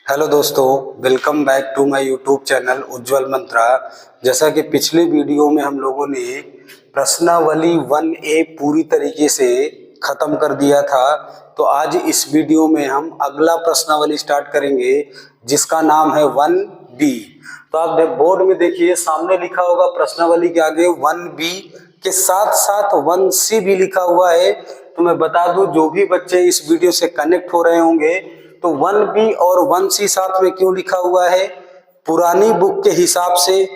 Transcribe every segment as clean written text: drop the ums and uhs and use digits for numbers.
Hello दोस्तों, welcome back to my YouTube channel Ujjwal Mantra. जैसा कि पिछले वीडियो में हम लोगों ने प्रश्नावली 1A पूरी तरीके से ख़त्म कर दिया था, तो आज इस वीडियो में हम अगला प्रश्नावली स्टार्ट करेंगे जिसका नाम है 1B। तो आप बोर्ड में देखिए, सामने लिखा होगा प्रश्नावली के आगे 1B के साथ साथ 1C भी लिखा हुआ है। तो मैं बता दूं, जो भी बच्चे इस वीडियो से कनेक्ट हो रहे होंगे तो 1B और 1C साथ में क्यों लिखा हुआ है? पुरानी बुक के हिसाब से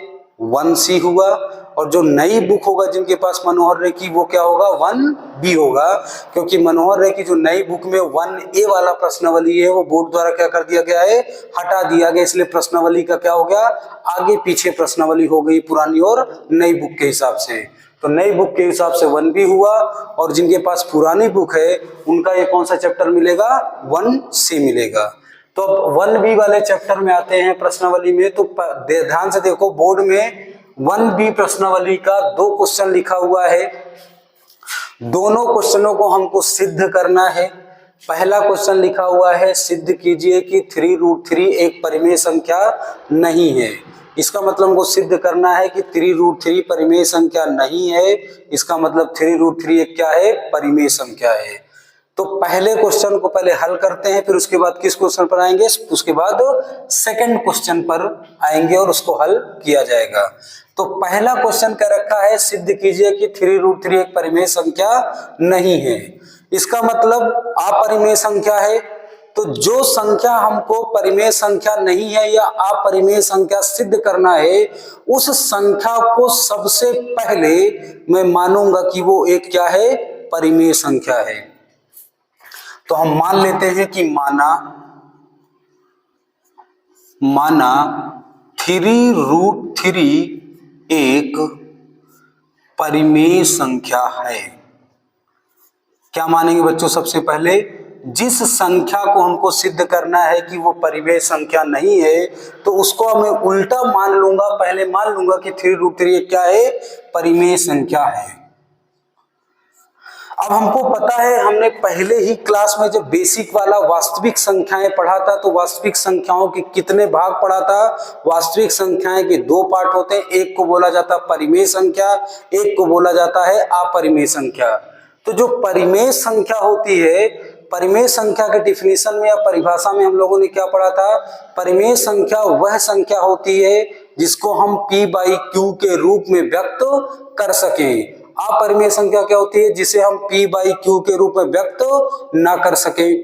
1C हुआ, और जो नई बुक होगा जिनके पास मनोहर रे की, वो क्या होगा? 1B होगा, क्योंकि मनोहर रे की जो नई बुक में 1A वाला प्रश्नावली है वो बोर्ड द्वारा क्या कर दिया गया है? हटा दिया गया। इसलिए प्रश्नावली का क्या हो गया? आगे पीछे प्रश्नावली हो गई पुरानी और नई बुक के हिसाब से। तो नई बुक के हिसाब से 1B हुआ, और जिनके पास पुरानी बुक है उनका ये कौन सा चैप्टर मिलेगा? 1C मिलेगा। तो अब 1B वाले चैप्टर में आते हैं प्रश्नावली में। तो ध्यान से देखो, बोर्ड में 1B प्रश्नावली का 2 क्वेश्चन लिखा हुआ है। दोनों क्वेश्चनों को हमको सिद्ध करना है। पहला क्वेश्चन लिखा हुआ है, सिद्ध कीजिए कि 3√3 एक परिमेय संख्या नहीं है। इसका मतलब हमको सिद्ध करना है कि 3√3 परिमेय संख्या नहीं है। इसका मतलब 3√3 एक क्या है? परिमेय संख्या है। तो पहले क्वेश्चन को पहले हल करते हैं, फिर उसके बाद किस क्वेश्चन पर आएंगे? उसके बाद सेकंड क्वेश्चन पर आएंगे और उसको हल किया जाएगा। तो पहला क्वेश्चन क्या रखा है? सिद्ध कीजिए कि 3√3 एक परिमेय संख्या नहीं है। इसका मतलब अपरिमेय संख्या है। तो जो संख्या हमको परिमेय संख्या नहीं है या अपरिमेय संख्या सिद्ध करना है, उस संख्या को सबसे पहले मैं मानूंगा कि वो एक क्या है? परिमेय संख्या है। तो हम मान लेते हैं कि माना 3√3 एक परिमेय संख्या है। क्या मानेंगे बच्चों? सबसे पहले जिस संख्या को हमको सिद्ध करना है कि वो परिमेय संख्या नहीं है, तो उसको मैं उल्टा मान लूंगा। पहले मान लूंगा कि 3√3 क्या है? परिमेय संख्या है। अब हमको पता है, हमने पहले ही क्लास में जब बेसिक वाला वास्तविक संख्याएं पढ़ा था, तो वास्तविक संख्याओं के कितने भाग पढ़ा था? वास्तविक संख्याएं के 2 पार्ट होते हैं। एक को बोला जाता है परिमेय संख्या, एक को बोला जाता है अपरिमेय संख्या। तो जो परिमेय संख्या होती है, परिमेय संख्या के डिफिनेशन में या परिभाषा में हम लोगों ने क्या पढ़ा था? परिमेय संख्या वह संख्या होती है जिसको हम P/Q के रूप में व्यक्त कर सकें। अपरिमेय संख्या क्या होती है? जिसे हम P/Q के रूप में व्यक्त ना कर सके।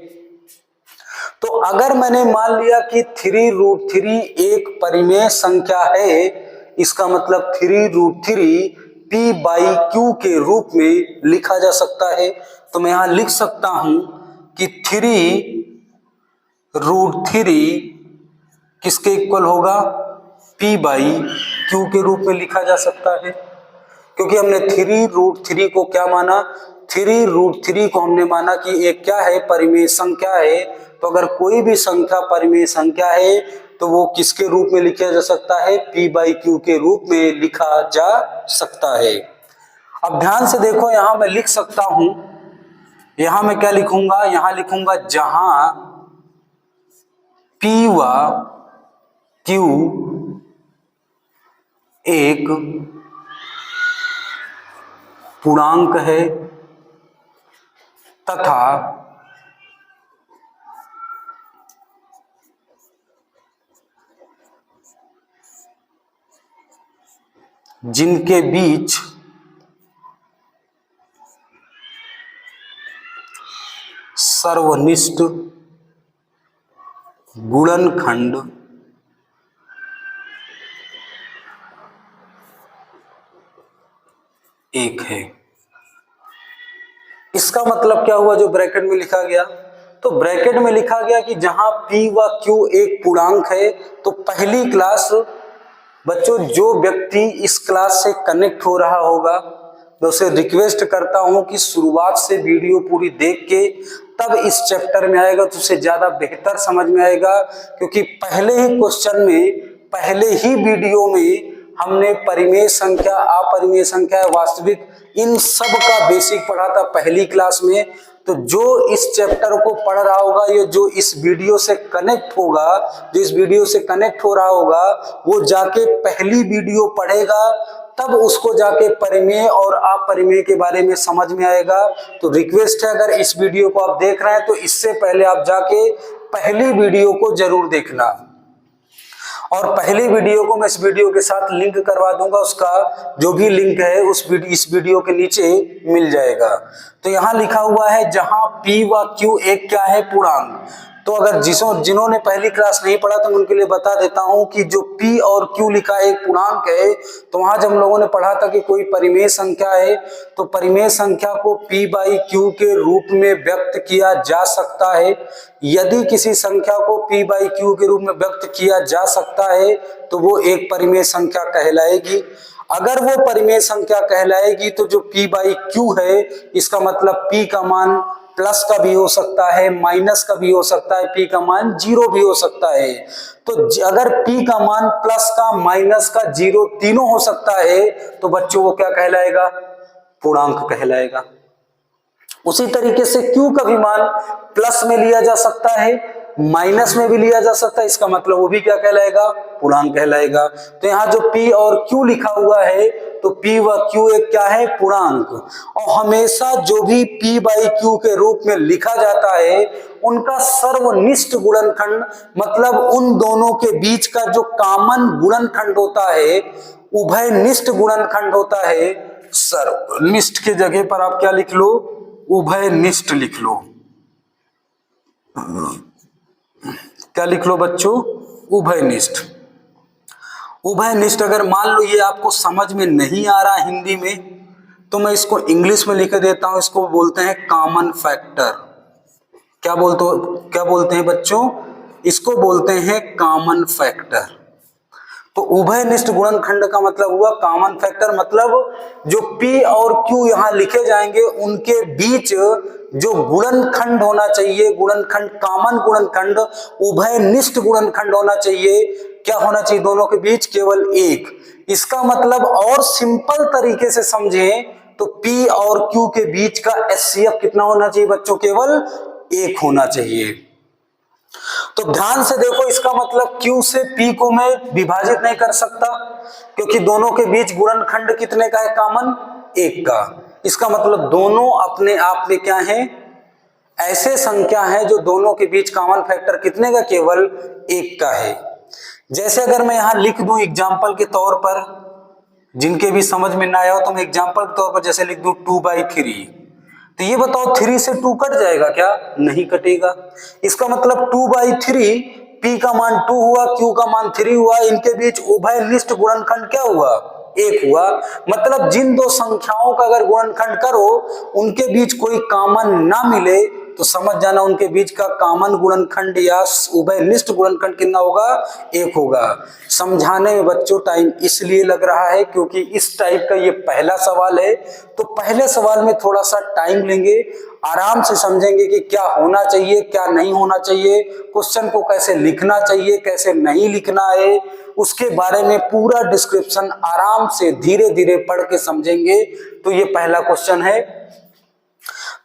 तो अगर मैंने मान लिया कि 3√3 एक परिमेय संख्या है, इसका मतलब 3√3 P/Q के रूप में लिखा जा सकता है। तो मैं यहां लिख सकता हूं कि 3√3 किसके इक्वल होगा? P/Q के रूप में लिखा जा सकता है, क्योंकि हमने 3√3 को क्या माना? 3√3 को हमने माना कि एक क्या है? परिमेय संख्या है। तो अगर कोई भी संख्या परिमेय संख्या है तो वो किसके रूप में लिखा जा सकता है? P/Q के रूप में लिखा जा सकता है। अब ध्यान से देखो, यहां मैं लिख सकता हूं, यहां मैं क्या लिखूंगा? यहां लिखूंगा जहां P व Q एक पूर्णांक है तथा जिनके बीच सर्वनिष्ठ गुणनखंड एक है। इसका मतलब क्या हुआ? जो ब्रैकेट में लिखा गया, तो ब्रैकेट में लिखा गया कि जहां P व Q एक पूर्णांक है। तो पहली क्लास बच्चों, जो व्यक्ति इस क्लास से कनेक्ट हो रहा होगा, मैं उसे रिक्वेस्ट करता हूं कि शुरुआत से वीडियो पूरी देख के तब इस चैप्टर में आएगा तो उसे ज्यादा बेहतर समझ में आएगा। क्योंकि पहले ही क्वेश्चन में, पहले ही वीडियो में हमने परिमेय संख्या, अपरिमेय संख्या, वास्तविक, इन सब का बेसिक पढ़ा था पहली क्लास में। तो जो इस चैप्टर को पढ़ रहा होगा, या जो इस वीडियो से कनेक्ट होगा, जो इस वीडियो से कनेक्ट हो रहा होगा, वो जाके पहली वीडियो पढ़ेगा, तब उसको जाके परिमेय और अपरिमेय के बारे में समझ में आएगा। तो रिक्वेस्ट है, अगर इस वीडियो को आप देख रहे हैं तो इससे पहले आप जाके पहली वीडियो को जरूर देखना, और पहली वीडियो को मैं इस वीडियो के साथ लिंक करवा दूंगा, उसका जो भी लिंक है इस वीडियो के नीचे मिल जाएगा। तो यहां लिखा हुआ है जहां P व Q एक क्या है, पूर्णांक। तो अगर जिन्होंने पहली क्लास नहीं पढ़ा तो मैं उनके लिए बता देता हूं कि जो P और Q लिखा है एक पूर्णांक है। तो वहां जब हम लोगों ने पढ़ा था कि कोई परिमेय संख्या है, तो परिमेय संख्या को P बाई Q के रूप में व्यक्त किया जा सकता है। यदि किसी संख्या को P बाई Q के रूप में व्यक्त किया जा सकता है तो वो एक परिमेय संख्या कहलाएगी। अगर वो परिमेय संख्या कहलाएगी तो जो P बाई Q है, इसका मतलब P का मान प्लस का भी हो सकता है, माइनस का भी हो सकता है, P का मान 0 भी हो सकता है। तो अगर P का मान प्लस का, माइनस का, 0 तीनों हो सकता है तो बच्चों वो क्या कहलाएगा, पूर्णांक कहलाएगा। उसी तरीके से Q का भी मान प्लस में लिया जा सकता है, माइनस में भी लिया जा सकता है, इसका मतलब वो भी क्या कहलाएगा, पूर्णांक कहलाएगा। तो यहाँ जो P और Q लिखा हुआ है, तो P व Q एक क्या है, पूर्णांक। और हमेशा जो भी P बाई Q के रूप में लिखा जाता है उनका सर्वनिष्ठ गुणनखंड, मतलब उन दोनों के बीच का जो कॉमन गुणनखंड होता है, उभयनिष्ठ गुणनखंड होता है। सर्वनिष्ठ के जगह पर आप क्या लिख लो, उभयनिष्ठ लिख लो। क्या लिख लो बच्चों, उभयनिष्ठ। उभयनिष्ठ अगर मान लो ये आपको समझ में नहीं आ रहा हिंदी में, तो मैं इसको इंग्लिश में लिख देता हूं। इसको बोलते हैं कॉमन फैक्टर। क्या बोलते हैं बच्चों, इसको बोलते हैं कॉमन फैक्टर। तो उभयनिष्ठ गुणनखंड का मतलब हुआ कॉमन फैक्टर, मतलब जो P और Q यहां लिखे जाएंगे उनके बीच जो गुणनखंड होना चाहिए, गुणनखंड, कॉमन गुणनखंड, उभयनिष्ठ गुणनखंड होना चाहिए। क्या होना चाहिए दोनों के बीच, केवल एक। इसका मतलब और सिंपल तरीके से समझें तो P और Q के बीच का HCF कितना होना चाहिए बच्चों, केवल एक होना चाहिए। तो ध्यान से देखो, इसका मतलब Q से P को मैं विभाजित नहीं कर सकता, क्योंकि दोनों के बीच गुणनखंड कितने का है, कॉमन, एक का। इसका मतलब दोनों अपने आप में क्या है, ऐसे संख्या है जो दोनों के बीच कॉमन फैक्टर कितने का, केवल एक का है। जैसे अगर मैं यहां लिख दूं एग्जाम्पल के तौर पर, जिनके भी समझ में ना आया हो तो मैं एग्जाम्पल के तौर पर जैसे लिख दूं 2/3, तो ये बताओ 3 से 2 कट जाएगा क्या, नहीं कटेगा। इसका मतलब 2/3, P का मान 2 हुआ, Q का मान 3 हुआ, इनके बीच उभयनिष्ठ गुणनखंड क्या हुआ, एक हुआ। मतलब जिन दो संख्याओं का अगर गुणनखंड करो उनके बीच कोई कॉमन ना मिले तो समझ जाना उनके बीच का कॉमन गुणनखंड या उभयनिष्ठ गुणनखंड कितना होगा, एक होगा। समझाने में बच्चों टाइम इसलिए लग रहा है क्योंकि इस टाइप का ये पहला सवाल है, तो पहले सवाल में थोड़ा सा टाइम लेंगे, आराम से समझेंगे कि क्या होना चाहिए, क्या नहीं होना चाहिए, क्वेश्चन को कैसे लिखना चाहिए, कैसे नहीं लिखना है, उसके बारे में पूरा डिस्क्रिप्शन आराम से धीरे धीरे पढ़ के समझेंगे। तो ये पहला क्वेश्चन है।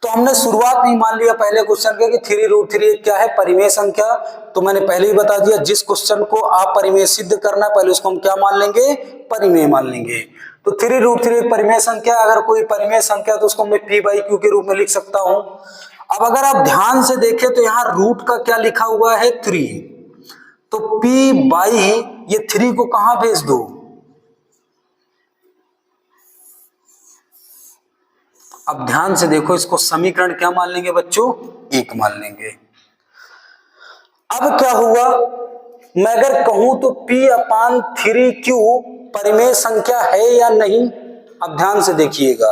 तो हमने शुरुआत में मान लिया पहले क्वेश्चन के कि 3√3 क्या है, परिमेय संख्या। तो मैंने पहले ही बता दिया, जिस क्वेश्चन को आप परिमेय सिद्ध करना पहले उसको हम क्या मान लेंगे, परिमेय मान लेंगे। तो 3√3 एक परिमेय संख्या, अगर कोई परिमेय संख्या तो उसको मैं P/Q के रूप में लिख सकता हूं। अब अगर आप ध्यान से देखें तो यहाँ रूट का क्या लिखा हुआ है, 3, तो ये 3 को कहां भेज दो, अब ध्यान से देखो, इसको समीकरण क्या मान लेंगे बच्चों, 1 मान लेंगे। अब क्या हुआ, मैं अगर कहूं तो P/3Q परिमेय संख्या है या नहीं। अब ध्यान से देखिएगा,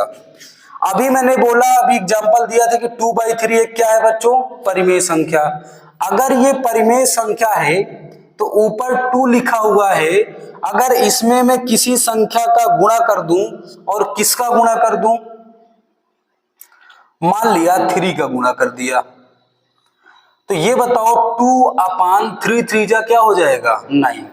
अभी मैंने बोला, अभी एग्जांपल दिया था कि 2/3 क्या है बच्चों, परिमेय संख्या। अगर ये परिमेय संख्या है तो ऊपर 2 लिखा हुआ है, अगर इसमें मैं किसी संख्या का गुणा कर दूं, और किसका गुणा कर दूं, मान लिया 3 का गुणा कर दिया, तो ये बताओ 2/3 3 क्या हो जाएगा, 9।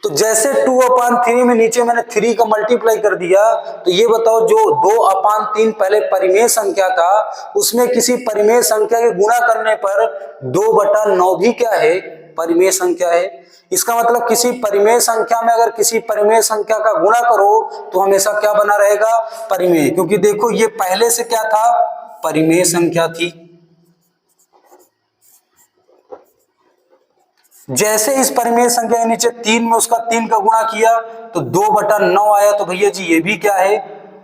तो जैसे 2/3 में नीचे मैंने 3 का मल्टीप्लाई कर दिया, तो ये बताओ जो 2/3 पहले परिमेय संख्या था उसमें किसी परिमेय संख्या के गुणा करने पर 2/9 भी क्या है, परिमेय संख्या है। इसका मतलब किसी परिमेय संख्या में अगर किसी परिमेय संख्या का गुणा करो तो हमेशा क्या बना रहेगा, परिमेय, क्योंकि देखो ये पहले से क्या था, परिमेय संख्या थी। जैसे इस परिमेय संख्या के नीचे 3 में उसका 3 का गुणा किया तो 2/9 आया, तो भैया जी ये भी क्या है,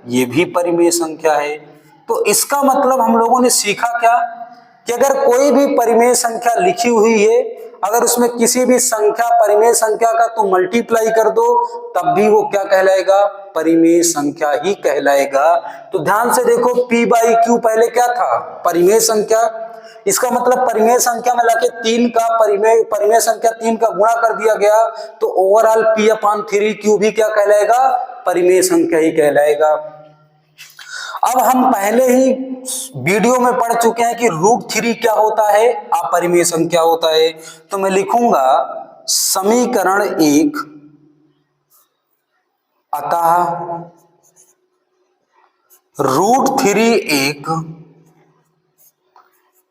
ये भी परिमेय संख्या है। तो इसका मतलब हम लोगों ने सीखा क्या कि अगर कोई भी परिमेय संख्या लिखी हुई है, अगर उसमें किसी भी संख्या परिमेय संख्या का तुम मल्टीप्लाई कर दो तब भी वो क्या कहलाएगा, परिमेय संख्या ही कहलाएगा। तो ध्यान से देखो p/q पहले क्या था, परिमेय संख्या। इसका मतलब परिमेय संख्या में लाके 3 का परिमेय संख्या 3 का गुणा कर दिया गया तो ओवरऑल p/3q भी क्या कहलाएगा, परिमेय संख्या ही कहलाएगा। अब हम पहले ही वीडियो में पढ़ चुके हैं कि √3 क्या होता है, अपरिमेय संख्या होता है। तो मैं लिखूंगा समीकरण 1 अतः √3 एक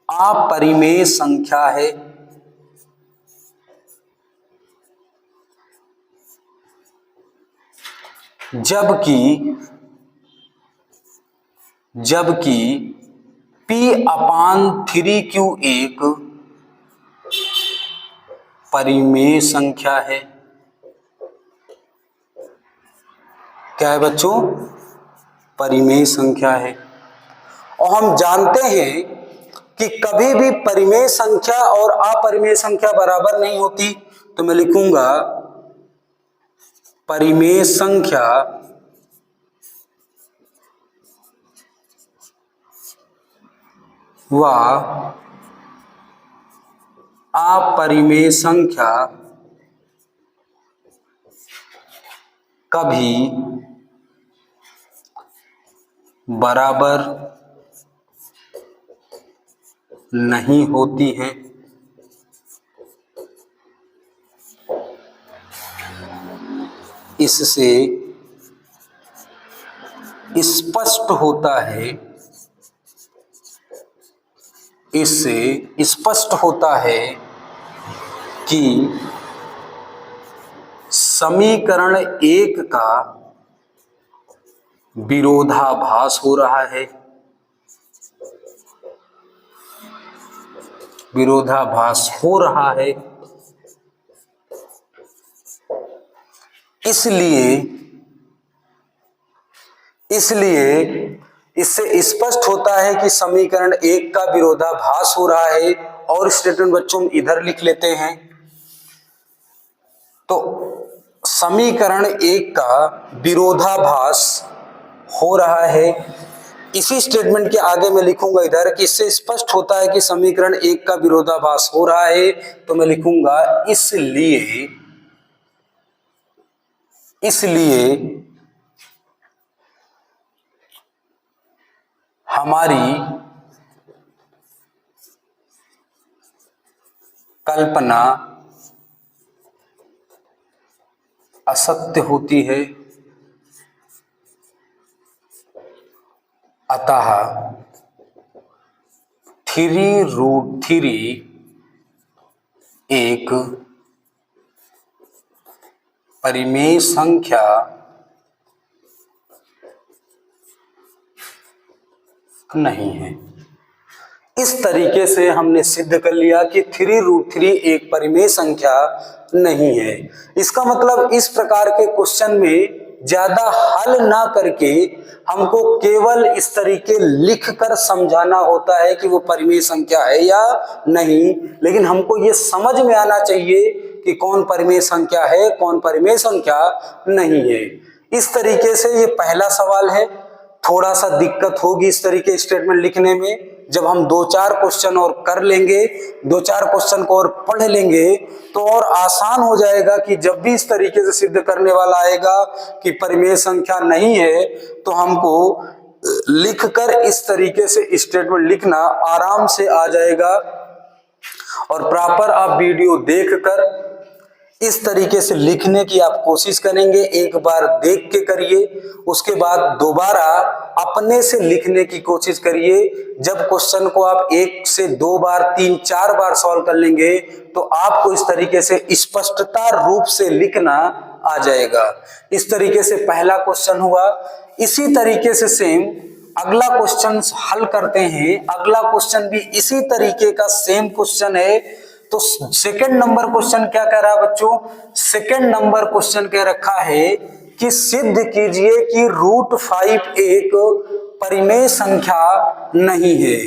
अपरिमेय संख्या है। जबकि p/3q एक परिमेय संख्या है। क्या है बच्चों, परिमेय संख्या है। और हम जानते हैं कि कभी भी परिमेय संख्या और अपरिमेय संख्या बराबर नहीं होती। तो मैं लिखूंगा परिमेय संख्या व अपरिमेय संख्या कभी बराबर नहीं होती है। इससे स्पष्ट होता है कि समीकरण 1 का विरोधाभास हो रहा है। विरोधाभास हो रहा है। इसलिए इससे स्पष्ट होता है कि समीकरण 1 का विरोधाभास हो रहा है। और स्टेटमेंट बच्चों इधर लिख लेते हैं। तो समीकरण 1 का विरोधाभास हो रहा है, इसी स्टेटमेंट के आगे मैं लिखूंगा इधर कि इससे स्पष्ट होता है कि समीकरण 1 का विरोधाभास हो रहा है। तो मैं लिखूंगा इसलिए हमारी कल्पना असत्य होती है। अतः 3√3 एक परिमेय संख्या नहीं है। इस तरीके से हमने सिद्ध कर लिया कि 3√3 एक परिमेय संख्या नहीं है। इसका मतलब इस प्रकार के क्वेश्चन में ज्यादा हल ना करके हमको केवल इस तरीके लिख कर समझाना होता है कि वो परिमेय संख्या है या नहीं, लेकिन हमको ये समझ में आना चाहिए कि कौन परिमेय संख्या है, कौन परिमेय संख्या नहीं है। इस तरीके से ये पहला सवाल है। थोड़ा सा दिक्कत होगी इस तरीके स्टेटमेंट लिखने में। जब हम 2-4 क्वेश्चन और कर लेंगे, 2-4 क्वेश्चन को और पढ़ लेंगे तो और आसान हो जाएगा कि जब भी इस तरीके से सिद्ध करने वाला आएगा कि परिमेय संख्या नहीं है तो हमको लिखकर इस तरीके से स्टेटमेंट लिखना आराम से आ जाएगा। और प्रॉपर आप वीडियो देखकर इस तरीके से लिखने की आप कोशिश करेंगे। एक बार देख के करिए, उसके बाद दोबारा अपने से लिखने की कोशिश करिए। जब क्वेश्चन को आप 1 से 2 बार 3 4 बार सॉल्व कर लेंगे तो आपको इस तरीके से स्पष्टता रूप से लिखना आ जाएगा। इस तरीके से पहला क्वेश्चन हुआ। इसी तरीके से सेम अगला क्वेश्चन हल करते हैं। अगला क्वेश्चन भी इसी तरीके का सेम क्वेश्चन है। तो सेकंड नंबर क्वेश्चन क्या कह रहा है बच्चों? सेकंड नंबर क्वेश्चन कह रखा है कि सिद्ध कीजिए कि √5 एक परिमेय संख्या नहीं है।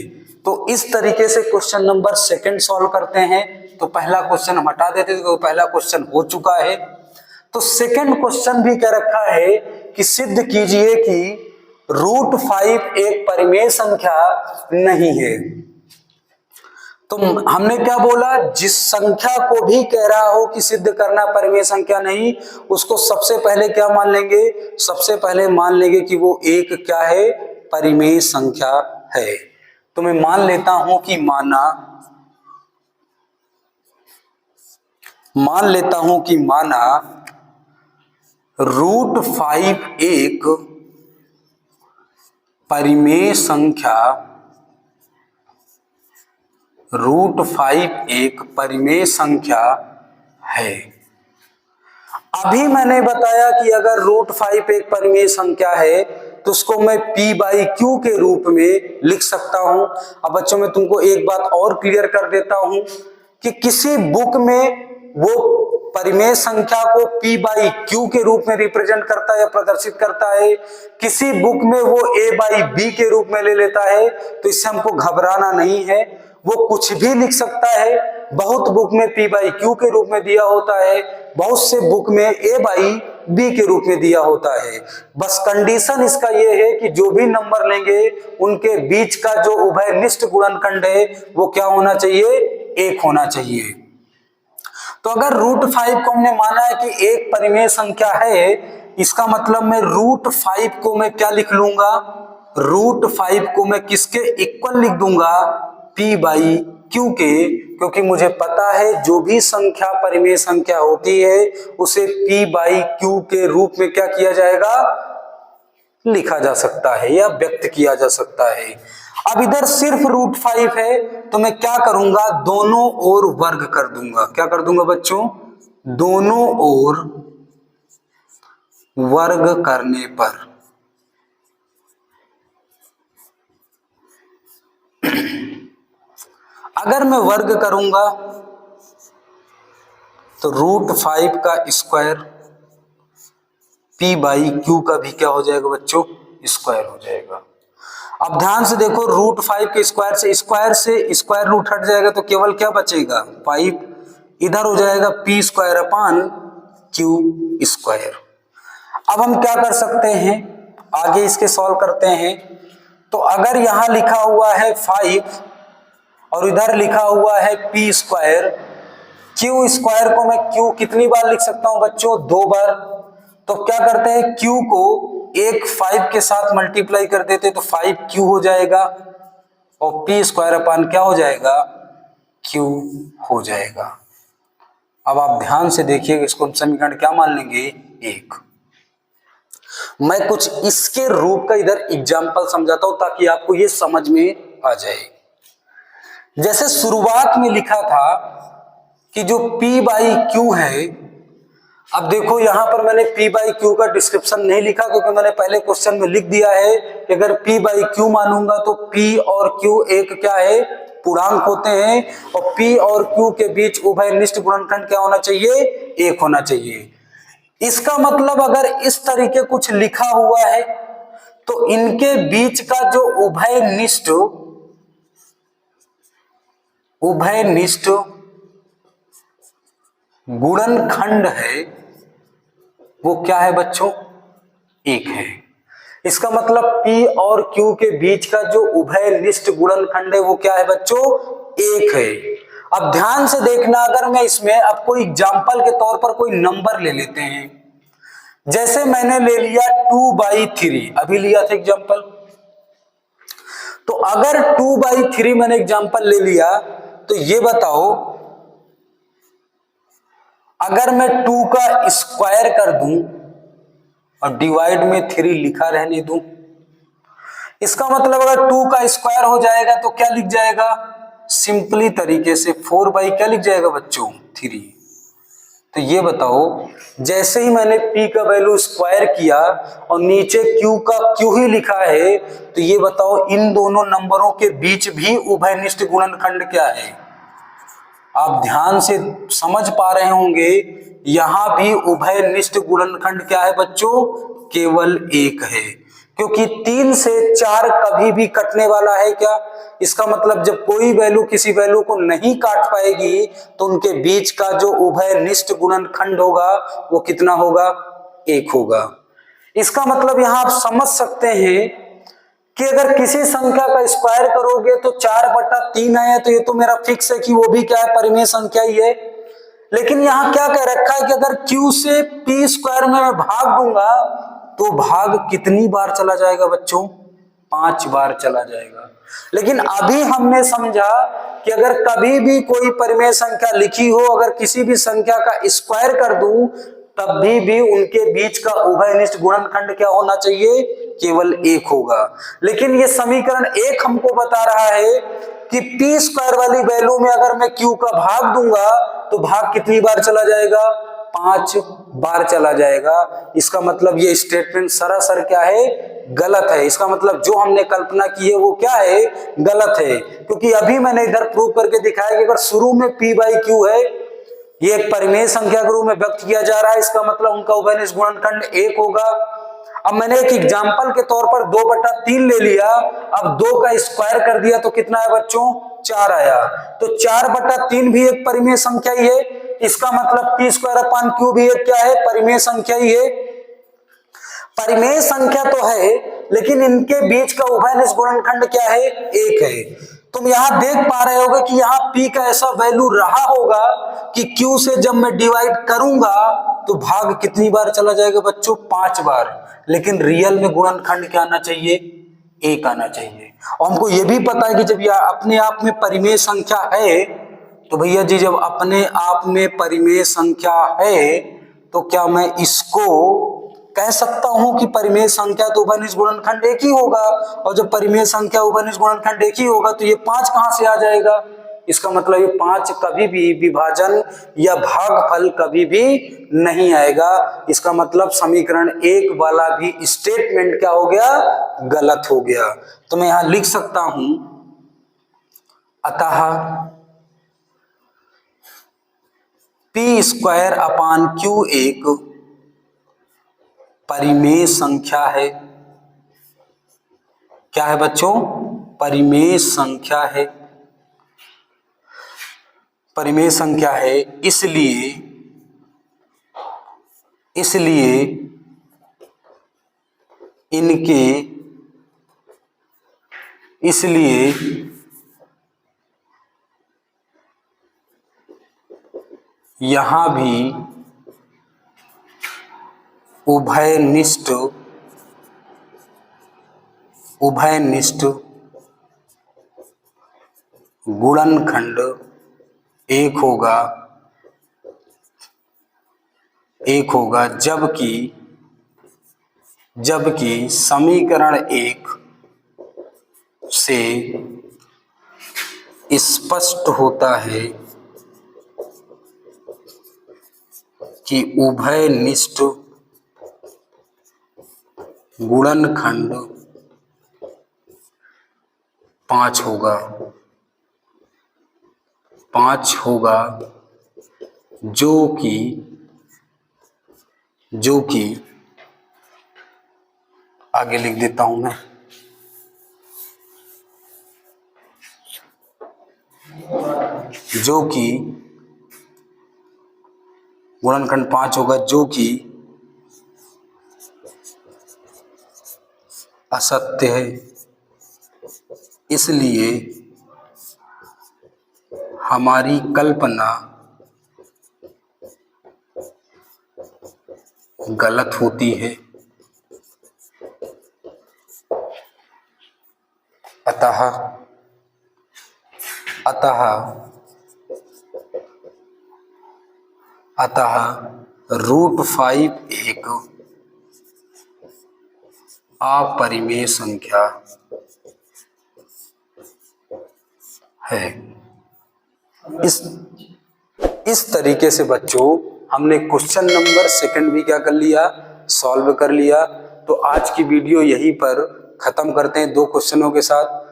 तो इस तरीके से क्वेश्चन नंबर सेकंड सॉल्व करते हैं। तो पहला क्वेश्चन हम हटा देते थे, तो पहला क्वेश्चन हो चुका है। तो सेकंड क्वेश्चन भी कह रखा है कि सिद्ध कीजिए कि √5 एक परिमेय संख्या नहीं है। तो हमने क्या बोला? जिस संख्या को भी कह रहा हो कि सिद्ध करना परिमेय संख्या नहीं, उसको सबसे पहले क्या मान लेंगे? सबसे पहले मान लेंगे कि वो एक क्या है? परिमेय संख्या है। तो मैं मान लेता हूं कि माना √5 एक परिमेय संख्या, √5 एक परिमेय संख्या है। अभी मैंने बताया कि अगर √5 एक परिमेय संख्या है तो उसको मैं p/q के रूप में लिख सकता हूं। अब बच्चों मैं तुमको एक बात और क्लियर कर देता हूं कि किसी बुक में वो परिमेय संख्या को p/q के रूप में रिप्रेजेंट करता है या प्रदर्शित करता है, किसी बुक में वो a/b के रूप में ले लेता है। तो इससे हमको घबराना नहीं है, वो कुछ भी लिख सकता है। बहुत बुक में p/q के रूप में दिया होता है, बहुत से बुक में a/b के रूप में दिया होता है। बस कंडीशन इसका ये है कि जो भी नंबर लेंगे उनके बीच का जो उभयनिष्ठ गुणनखंड है वो क्या होना चाहिए? 1 होना चाहिए। तो अगर √5 को हमने माना है कि एक परिमेय संख्या है, इसका मतलब मैं √5 को मैं क्या लिख लूंगा? √5 को मैं किसके इक्वल लिख दूंगा? p/q के, क्योंकि मुझे पता है जो भी संख्या परिमेय संख्या होती है उसे p/q के रूप में क्या किया जाएगा? लिखा जा सकता है या व्यक्त किया जा सकता है। अब इधर सिर्फ √5 है तो मैं क्या करूंगा? दोनों ओर वर्ग कर दूंगा। क्या कर दूंगा बच्चों? दोनों ओर वर्ग करने पर अगर मैं वर्ग करूंगा तो √5 का स्क्वायर p/q का भी क्या हो जाएगा बच्चों? स्क्वायर हो जाएगा। अब ध्यान से देखो, √5 के स्क्वायर से स्क्वायर रूट हट जाएगा तो केवल क्या बचेगा? 5। इधर हो जाएगा p²/q²। अब हम क्या कर सकते हैं? आगे इसके सॉल्व करते हैं। तो अगर यहां लिखा हुआ है 5 और इधर लिखा हुआ है p², q² को मैं q कितनी बार लिख सकता हूं बच्चों? 2 बार। तो क्या करते हैं? q को एक 5 के साथ मल्टीप्लाई कर देते तो 5q हो जाएगा और p² क्या हो जाएगा? q हो जाएगा। अब आप ध्यान से देखिएगा, इसको हम समीकरण क्या मान लेंगे? 1। मैं कुछ इसके रूप का इधर एग्जाम्पल समझाता हूं ताकि आपको ये समझ में आ जाए। जैसे शुरुआत में लिखा था कि जो p/q है, अब देखो यहां पर मैंने p/q का डिस्क्रिप्शन नहीं लिखा क्योंकि मैंने पहले क्वेश्चन में लिख दिया है कि अगर p/q मानूंगा तो p और q एक क्या है? पूर्णांक होते हैं और p और q के बीच उभयनिष्ठ गुणनखंड क्या होना चाहिए? 1 होना चाहिए। इसका मतलब अगर इस तरीके कुछ लिखा हुआ है तो इनके बीच का जो उभयनिष्ठ गुणनखंड है वो क्या है बच्चों? 1 है। इसका मतलब p और q के बीच का जो उभयनिष्ठ गुणनखंड है वो क्या है बच्चों? 1 है। अब ध्यान से देखना, अगर मैं इसमें अब कोई एग्जाम्पल के तौर पर कोई नंबर ले लेते हैं, जैसे मैंने ले लिया 2/3, अभी लिया था एग्जाम्पल। तो अगर 2/3 मैंने एग्जाम्पल ले लिया तो ये बताओ अगर मैं 2 का स्क्वायर कर दूं और डिवाइड में 3 लिखा रहने दूं, इसका मतलब अगर 2 का स्क्वायर हो जाएगा तो क्या लिख जाएगा, सिंपली तरीके से 4 बाई क्या लिख जाएगा बच्चों, 3। तो ये बताओ, जैसे ही मैंने p का वैल्यू स्क्वायर किया और नीचे q का q ही लिखा है, तो ये बताओ इन दोनों नंबरों के बीच भी उभयनिष्ठ गुणनखंड क्या है। आप ध्यान से समझ पा रहे होंगे, यहां भी उभयनिष्ठ गुणनखंड क्या है बच्चों, केवल 1 है, क्योंकि 3 से 4 कभी भी कटने वाला है क्या। इसका मतलब जब कोई वैल्यू किसी वैल्यू को नहीं काट पाएगी तो उनके बीच का जो उभयनिष्ठ गुणनखंड होगा वो कितना होगा, 1 होगा। इसका मतलब यहां आप समझ सकते हैं कि अगर किसी संख्या का स्क्वायर करोगे तो 4/3 आए, तो ये तो मेरा फिक्स है कि वो भी क्या है, परिमेय संख्या ही है। लेकिन यहां क्या कह रखा है कि अगर q से p स्क्वायर में मैं भाग दूंगा तो भाग कितनी बार चला जाएगा बच्चों, 5 बार चला जाएगा। लेकिन अभी हमने समझा कि अगर कभी भी कोई परिमेय संख्या लिखी हो, अगर किसी भी संख्या का स्क्वायर कर दूं तब भी उनके बीच का उभयनिष्ठ गुणनखंड क्या होना चाहिए, केवल 1 होगा। लेकिन ये समीकरण 1 हमको बता रहा है कि p स्क्वायर वाली वैल्यू में अगर मैं q का भाग दूंगा तो भाग कितनी बार चला जाएगा, 5 बार चला जाएगा। इसका मतलब ये स्टेटमेंट सरासर क्या है, गलत है। इसका मतलब जो हमने कल्पना की है वो क्या है, गलत है। क्योंकि अभी मैंने इधर प्रूव करके दिखाया कि अगर शुरू में p बाई क्यू है, ये एक परिमेय संख्या के रूप में व्यक्त किया जा रहा है, इसका मतलब उनका उभयनिष्ठ गुणनखंड 1 होगा। अब मैंने एक एग्जांपल के तौर पर 2/3 ले लिया, अब 2 का स्क्वायर कर दिया तो कितना है बच्चों, 4 आया। तो 4/3 भी एक परिमेय संख्या ही है। इसका मतलब p स्क्वायर अपान क्यू भी एक क्या है, परिमेय संख्या ही है। परिमेय संख्या तो है, लेकिन इनके बीच का उभयनिष्ठ गुणनखंड क्या है, 1 है। तुम यहां देख पा रहे होगे कि यहां p का ऐसा वैल्यू रहा होगा कि q से जब मैं डिवाइड करूंगा तो भाग कितनी बार चला जाएगा बच्चों, 5 बार। लेकिन रियल में गुणनखंड क्या आना चाहिए, 1 आना चाहिए। और हमको यह भी पता है कि जब यह अपने आप में परिमेय संख्या है तो भैया जी, जब अपने आप में परिमेय संख्या है तो क्या मैं इसको कह सकता हूं कि परिमेय संख्या तो उभयनिष्ठ गुणनखंड 1 ही होगा। और जब परिमेय संख्या उभयनिष्ठ गुणनखंड 1 ही होगा तो ये 5 कहां से आ जाएगा। इसका मतलब ये 5 कभी भी विभाजन या भागफल कभी भी नहीं आएगा। इसका मतलब समीकरण 1 वाला भी स्टेटमेंट क्या हो गया, गलत हो गया। तो मैं यहां लिख सकता हूं, अतः p स्क्वायर अपान क्यू एक परिमेय संख्या है। क्या है बच्चों, परिमेय संख्या है। परिमेय संख्या है, इसलिए यहां भी उभयनिष्ठ गुणनखंड 1 होगा, जबकि समीकरण 1 से स्पष्ट होता है कि उभयनिष्ठ गुणनखंड 5 होगा, जो कि आगे लिख देता हूं मैं, जो कि गुणनखंड 5 होगा, जो कि असत्य है। इसलिए हमारी कल्पना गलत होती है। अतः अतः √5 एक अपरिमेय संख्या है। इस तरीके से बच्चों हमने क्वेश्चन नंबर सेकंड भी क्या कर लिया, सॉल्व कर लिया। तो आज की वीडियो यहीं पर खत्म करते हैं 2 क्वेश्चनों के साथ।